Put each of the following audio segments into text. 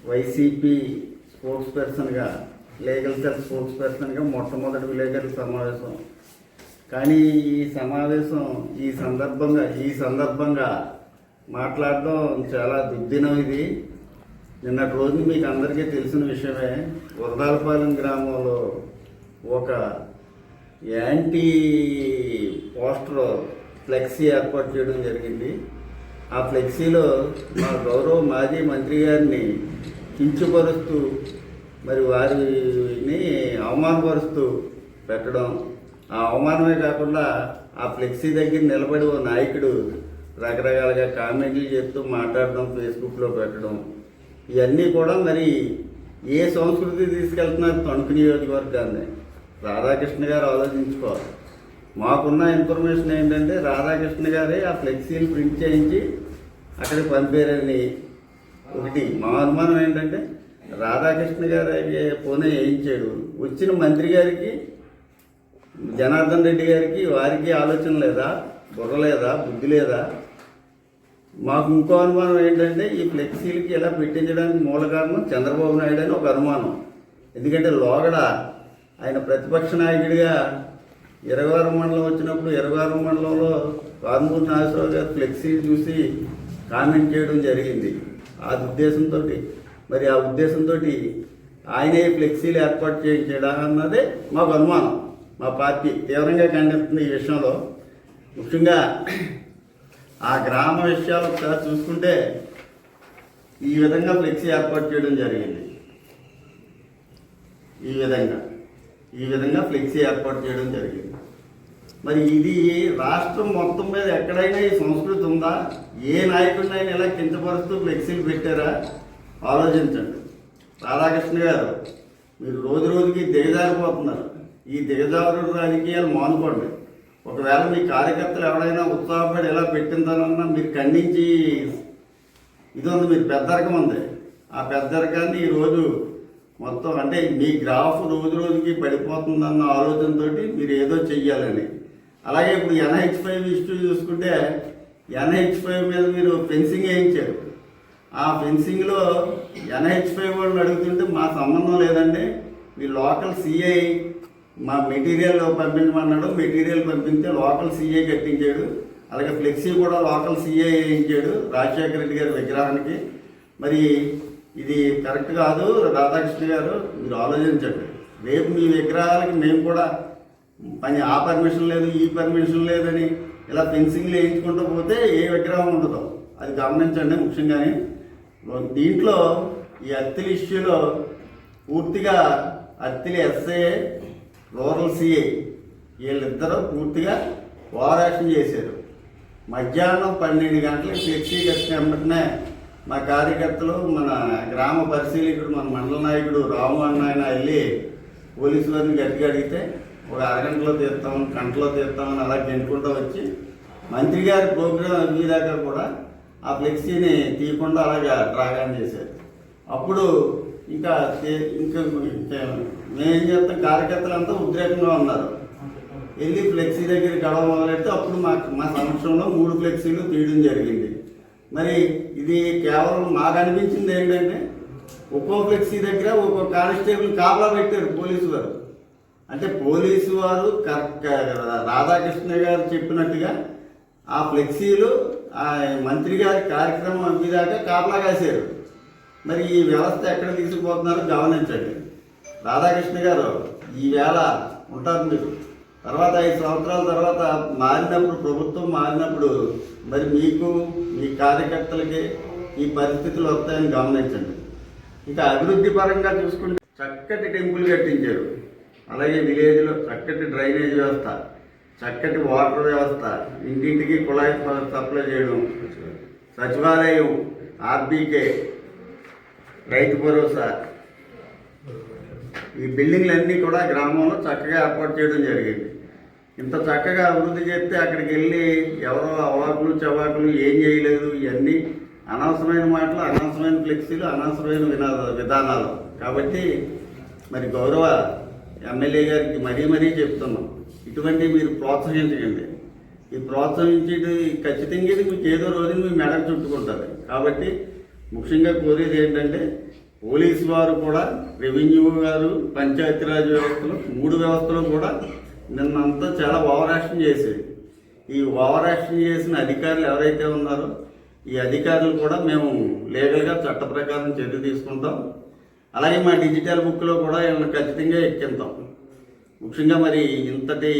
YCP sports పర్సన్గా, legal cell sports పర్సన్గా మొట్టమొదటి విలేకరుల సమావేశం. కానీ ఈ సందర్భంగా మాట్లాడడం చాలా దుర్దినం. ఇది నిన్నటి రోజున మీకు అందరికీ తెలిసిన విషయమే. వరదాలపాలెం గ్రామంలో ఒక యాంటీ పోస్టర్ ఫ్లెక్సీ ఏర్పాటు చేయడం జరిగింది. ఆ ఫ్లెక్సీలో మా గౌరవ మాజీ మంత్రి గారిని కించపరుస్తూ, మరి వారిని అవమానపరుస్తూ పెట్టడం. ఆ అవమానమే కాకుండా ఆ ఫ్లెక్సీ దగ్గర నిలబడి ఓ నాయకుడు రకరకాలుగా కామెంట్లు చెప్తూ మాట్లాడడం, ఫేస్బుక్లో పెట్టడం, ఇవన్నీ కూడా మరి ఏ సంస్కృతి తీసుకెళ్తున్నారు తణుకు నియోజకవర్గాన్ని? రాధాకృష్ణ గారు ఆలోచించుకోవాలి. మాకున్న ఇన్ఫర్మేషన్ ఏంటంటే రాధాకృష్ణ గారే ఆ ఫ్లెక్సీలు ప్రింట్ చేయించి అక్కడికి పంపారని ఒకటి. మా అనుమానం ఏంటంటే రాధాకృష్ణ గారు పోనే వేయించాడు. వచ్చిన మంత్రి గారికి, జనార్దన్ రెడ్డి గారికి, వారికి ఆలోచన లేదా, బుర్ర లేదా, బుద్ధి లేదా? మాకు ఇంకో అనుమానం ఏంటంటే ఈ ఫ్లెక్సీలకి ఇలా పెట్టించడానికి మూల కారణం చంద్రబాబు నాయుడు అని ఒక అనుమానం. ఎందుకంటే లోగడ ఆయన ప్రతిపక్ష నాయకుడిగా 26 మండలం వచ్చినప్పుడు 26 మండలంలో కారుమూరి నాగేశ్వరరావు గారు ఫ్లెక్సీ చూసి కామెంట్ చేయడం జరిగింది. ఆ ఉద్దేశంతో ఆయనే ఫ్లెక్సీలు ఏర్పాటు చేయించాడా అన్నదే మాకు అనుమానం. మా పార్టీ తీవ్రంగా ఖండిస్తుంది ఈ విషయంలో. ముఖ్యంగా ఆ గ్రామ విషయాలు ఒకసారి చూసుకుంటే ఈ విధంగా ఫ్లెక్సీ ఏర్పాటు చేయడం జరిగింది. ఈ విధంగా ఫ్లెక్సీ ఏర్పాటు చేయడం జరిగింది. మరి ఇది రాష్ట్రం మొత్తం మీద ఎక్కడైనా ఈ సంస్కృతి ఉందా? ఏ నాయకుడినైనా ఇలా కించపరుస్తూ ఫ్లెక్సీలు పెట్టారా? ఆలోచించండి. రాధాకృష్ణ గారు, మీరు రోజు రోజుకి దిగజారిపోతున్నారు. ఈ దిగజారు రాజకీయాలు మానుకోండి. ఒకవేళ మీ కార్యకర్తలు ఎవరైనా ఉత్సాహపడి ఎలా పెట్టిందనన్నా మీరు ఖండించి, ఇది ఉంది, మీరు పెద్దరకం ఉంది. ఆ పెద్దరకాన్ని ఈరోజు మొత్తం అంటే మీ గ్రాఫ్ రోజు రోజుకి పడిపోతుందన్న ఆలోచనతో మీరు ఏదో చెయ్యాలని. అలాగే ఇప్పుడు NH5 ఇష్యూ చూసుకుంటే NH5 మీద మీరు ఫెన్సింగ్ వేయించారు. ఆ ఫెన్సింగ్లో NH5 వాళ్ళని అడుగుతుంటే మా సంబంధం లేదండి, మీ లోకల్ CI మా మెటీరియల్ పంపించమన్నాడు. మెటీరియల్ పంపిస్తే లోకల్ CI కట్టించాడు. అలాగే ఫ్లెక్సీ కూడా లోకల్ CI వేయించాడు రాజశేఖర రెడ్డి గారి విగ్రహానికి. మరి ఇది కరెక్ట్ కాదు. రాధాకృష్ణ గారు, మీరు ఆలోచించండి. రేపు మీ విగ్రహాలకి మేము కూడా ఆ పర్మిషన్ లేదు, ఈ పర్మిషన్ లేదని ఇలా ఫెన్సింగ్లు వేయించుకుంటూ పోతే ఏ విగ్రహం ఉండదు. అది గమనించండి. ముఖ్యంగానే దీంట్లో ఈ అత్తిలి ఇష్యూలో పూర్తిగా అత్తిలి SI, రూరల్ CI వీళ్ళిద్దరూ పూర్తిగా ఓవర్ యాక్షన్ చేశారు. మధ్యాహ్నం 12 గంటలకు ఫ్లెక్సీ కట్టిన వెంటనే మా కార్యకర్తలు, మన గ్రామ పరిశీలకుడు, మన మండల నాయకుడు రాము అన్న ఆయన వెళ్ళి పోలీసు వారిని గట్టిగా అడిగితే ఒక అరగంటలో తీస్తామని, గంటలో తీస్తామని అలా గెంటుకుంటూ వచ్చి మంత్రి గారి ప్రోగ్రాం అయ్యేదాకా కూడా ఆ ఫ్లెక్సీని తీయకుండా అలాగా డ్రాగాన్ చేశారు. అప్పుడు ఇంకా మేమేం చేస్తాం, కార్యకర్తలంతా ఉద్రేకంగా ఉన్నారు. వెళ్ళి ఫ్లెక్సీ దగ్గర గడవ మొదలెడితే అప్పుడు మా సమక్షంలో 3 ఫ్లెక్సీలు తీయడం జరిగింది. మరి ఇది కేవలం మాకు అనిపించింది ఏంటంటే ఒక్కో ఫ్లెక్సీ దగ్గర ఒక్కో కానిస్టేబుల్ కాపలా పెట్టారు పోలీసు వారు. అంటే పోలీసు వారు రాధాకృష్ణ గారు చెప్పినట్టుగా ఆ ఫ్లెక్సీలు ఆ మంత్రి గారి కార్యక్రమం అయ్యేదాకా కాపలా కాశారు. మరి ఈ వ్యవస్థ ఎక్కడ తీసుకుపోతున్నారో గమనించండి. రాధాకృష్ణ గారు, ఈవేళ ఉంటారు మీరు. తర్వాత 5 సంవత్సరాల తర్వాత మారినప్పుడు, ప్రభుత్వం మారినప్పుడు మరి మీకు, మీ కార్యకర్తలకి ఈ పరిస్థితులు వస్తాయని గమనించండి. ఇక అభివృద్ధి పరంగా చూసుకుంటే చక్కటి టెంపుల్ కట్టించారు. అలాగే విలేజ్లో చక్కటి డ్రైనేజ్ వ్యవస్థ, చక్కటి వాటర్ వ్యవస్థ, ఇంటింటికి కుళాయి సప్లై చేయడం, సచివాలయం, RBK, రైతు భరోసా, ఈ బిల్డింగ్లన్నీ కూడా గ్రామంలో చక్కగా ఏర్పాటు చేయడం జరిగింది. ఇంత చక్కగా అభివృద్ధి చేస్తే అక్కడికి వెళ్ళి ఎవరో అవాకులు చవాకులు ఏం చేయలేదు, ఇవన్నీ అనవసరమైన మాటలు, అనవసరమైన ఫ్లెక్సీలు, అనవసరమైన విధానాలు. కాబట్టి మరి గౌరవ ఎమ్మెల్యే గారికి మరీ చెప్తున్నాం, ఇటువంటివి మీరు ప్రోత్సహించకండి. ఈ ప్రోత్సహించేది ఖచ్చితంగా ఇది మీకు ఏదో రోజున మీ మెడకు చుట్టుకుంటుంది. కాబట్టి ముఖ్యంగా కోరేది ఏంటంటే పోలీసు వారు కూడా, రెవెన్యూ గారు, పంచాయతీరాజ్ వ్యవస్థలు, 3 వ్యవస్థలు కూడా నిన్నంతా చాలా ఓవర్ యాక్షన్ చేసేది. ఈ ఓవర్ యాక్షన్ చేసిన అధికారులు ఎవరైతే ఉన్నారో ఈ అధికారులు కూడా మేము లీగల్గా చట్ట ప్రకారం చర్య తీసుకుంటాం. అలాగే మా డిజిటల్ బుక్లో కూడా వీళ్ళని ఖచ్చితంగా ఎక్కింతాం. ముఖ్యంగా మరి ఇంతటి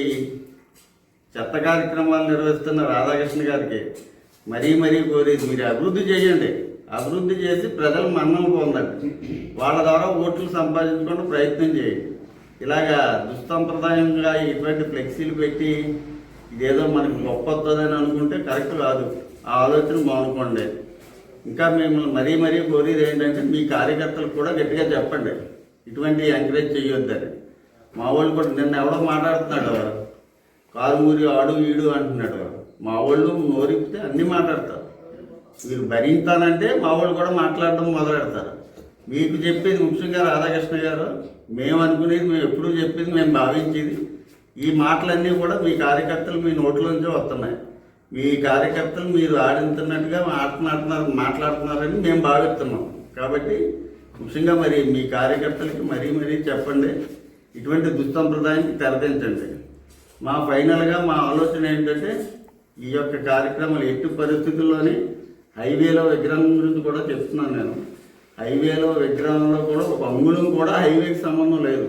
చెత్త కార్యక్రమాలు నిర్వహిస్తున్న రాధాకృష్ణ గారికి మరీ కోరేది, మీరు అభివృద్ధి చేయండి. అభివృద్ధి చేసి ప్రజల మన్నన పొందండి. వాళ్ళ ద్వారా ఓట్లు సంపాదించుకోవడం ప్రయత్నం చేయండి. ఇలాగా దుస్సంప్రదాయంగా ఇటువంటి ఫ్లెక్సీలు పెట్టి ఇదేదో మనకు గొప్ప వస్తుందని అనుకుంటే కరెక్ట్ కాదు. ఆ ఆలోచన బాగుంకోండి. ఇంకా మిమ్మల్ని మరీ కోరేది ఏంటంటే మీ కార్యకర్తలకు కూడా గట్టిగా చెప్పండి, ఇటువంటి ఎంకరేజ్ చేయొద్దని. మా వాళ్ళు కూడా నిన్న ఎవడో మాట్లాడుతున్నాడు, కారుమూరి ఆడు ఈడు అంటున్నాడు. మా వాళ్ళు నోరిపితే అన్నీ మాట్లాడతారు. మీరు భరించాలంటే మా వాళ్ళు కూడా మాట్లాడడం మొదలెడతారు. మీకు చెప్పేది ముఖ్యంగా రాధాకృష్ణ గారు, మేము అనుకునేది, మేము ఎప్పుడూ చెప్పేది, మేము భావించేది, ఈ మాటలన్నీ కూడా మీ కార్యకర్తలు మీ నోట్లోంచే వస్తున్నాయి. మీ కార్యకర్తలు మీరు ఆడింతున్నట్టుగా మాట్లాడుతున్నారని మేము భావిస్తున్నాం. కాబట్టి ముఖ్యంగా మరి మీ కార్యకర్తలకి మరీ చెప్పండి, ఇటువంటి దుస్సంప్రదాయానికి తెరదించండి. మా ఫైనల్గా మా ఆలోచన ఏంటంటే ఈ యొక్క కార్యక్రమాలు ఎట్టి పరిస్థితుల్లోని హైవేలో విగ్రహం గురించి కూడా చెప్తున్నాను నేను. హైవేలో విగ్రహంలో కూడా ఒక అంగుళం కూడా హైవేకి సంబంధం లేదు.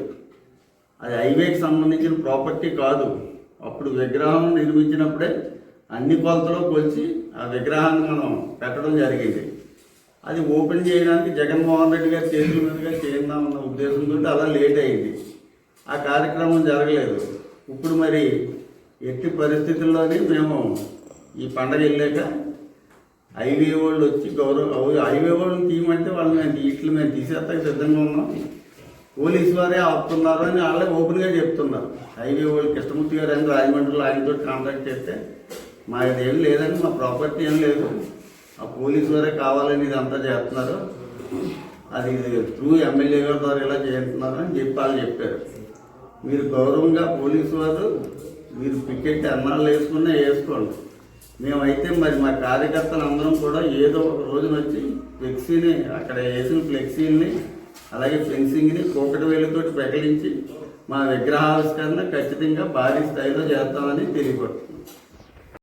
అది హైవేకి సంబంధించిన ప్రాపర్టీ కాదు. అప్పుడు విగ్రహం నిర్మించినప్పుడే అన్ని కొలతలో కొలిచి ఆ విగ్రహాన్ని మనం పెట్టడం జరిగింది. అది ఓపెన్ చేయడానికి జగన్మోహన్ రెడ్డి గారి చేతుల మీదుగా చేద్దామన్న ఉద్దేశంతో అలా లేట్ అయింది. ఆ కార్యక్రమం జరగలేదు. ఇప్పుడు మరి ఎట్టి పరిస్థితుల్లోనే మేము ఈ పండగ వెళ్ళాక హైవే వాళ్ళు వచ్చి హైవే వాళ్ళని తీయమంటే వాళ్ళని మేము తీసేస్తాక సిద్ధంగా ఉన్నాం. పోలీసు వారే ఆపుతున్నారు అని వాళ్ళే ఓపెన్గా చెప్తున్నారు. హైవే వాళ్ళు కృష్ణమూర్తి గారు అని రాజమండ్రిలో ఆయనతో కాంటాక్ట్ చేస్తే మా ఇదేం లేదని, మా ప్రాపర్టీ ఏం లేదు, ఆ పోలీసు వారే కావాలని ఇదంతా చేస్తున్నారు, అది త్రూ ఎమ్మెల్యే గారి ద్వారా ఇలా చేస్తున్నారు అని వాళ్ళు చెప్పారు. మీరు గౌరవంగా పోలీసు వారు మీరు పికెట్ అన్నాళ్ళు వేసుకున్నా వేసుకోండి. మేమైతే మరి మా కార్యకర్తలు అందరం కూడా ఏదో ఒక రోజున వచ్చి ఫ్లెక్సీని, అక్కడ వేసిన ఫ్లెక్సీని అలాగే ఫెన్సింగ్ని కోకటి వేలుతోటి పెకలించి మా విగ్రహావిష్కరణ ఖచ్చితంగా భారీ స్థాయిలో చేస్తామని తెలియపడుతుంది.